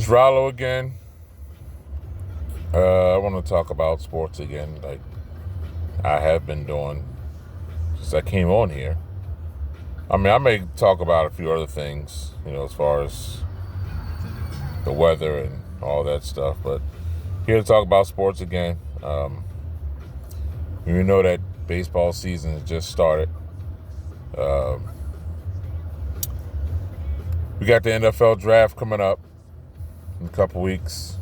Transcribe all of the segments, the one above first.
It's Rollo again. I want to talk about sports again, like I have been doing since I came on here. I mean, I may talk about a few other things, as far as the weather and all that stuff, but here to talk about sports again. We know that baseball season has just started. We got the NFL draft coming up in a couple weeks.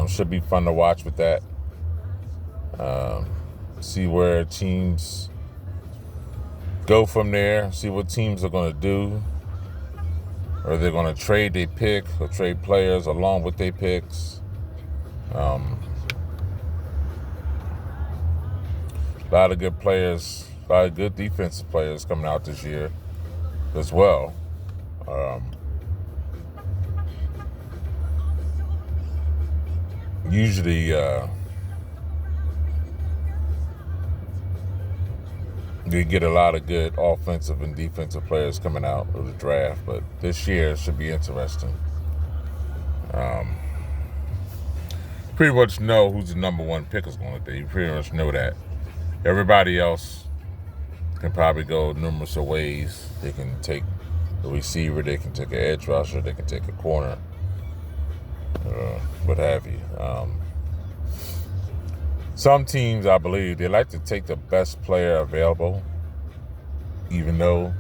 Should be fun to watch with that. See where teams go from there. See what teams are going to do. Or they're going to trade their pick or trade players along with their picks. A lot of good players, a lot of good defensive players coming out this year as well. Usually, you get a lot of good offensive and defensive players coming out of the draft, but this year should be interesting. Pretty much know who's the number one pick is going to be. You pretty much know that. Everybody else can probably go numerous of ways. They can take a receiver, they can take an edge rusher, they can take a corner, what have you. Some teams, I believe, they like to take the best player available, even though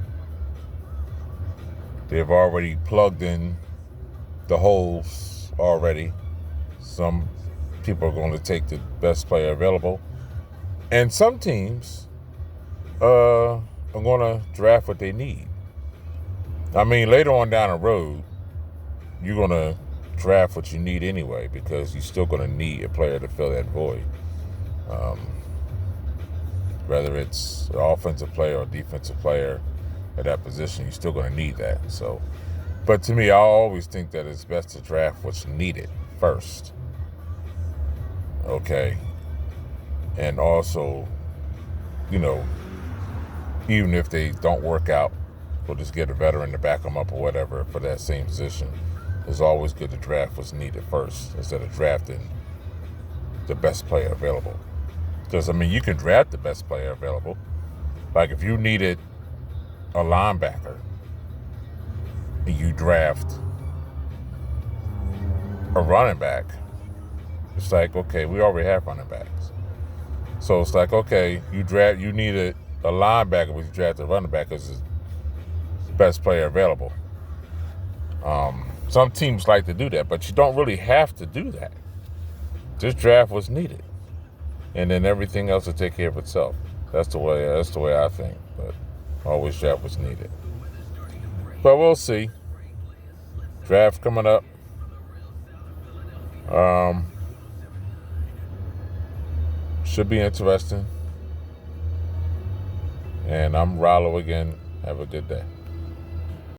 they've already plugged in the holes already. Some people are going to take the best player available. And some teams are going to draft what they need. I mean, later on down the road, you're going to draft what you need anyway, because you're still going to need a player to fill that void. Whether it's an offensive player or defensive player at that position, you're still going to need that. So, but to me, I always think that it's best to draft what's needed first. Okay. And also, even if they don't work out, we'll just get a veteran to back them up or whatever for that same position. It's always good to draft what's needed first instead of drafting the best player available. Because, you can draft the best player available. Like if you needed a linebacker and you draft a running back, it's like, okay, we already have running backs. So it's like, okay, you needed a linebacker, but you drafted a running back because it's the best player available. Some teams like to do that, but you don't really have to do that. Just draft what's needed, and then everything else will take care of itself. That's the way I think. But always draft what's needed. But we'll see. Draft coming up. Should be interesting. And I'm Rollo again. Have a good day.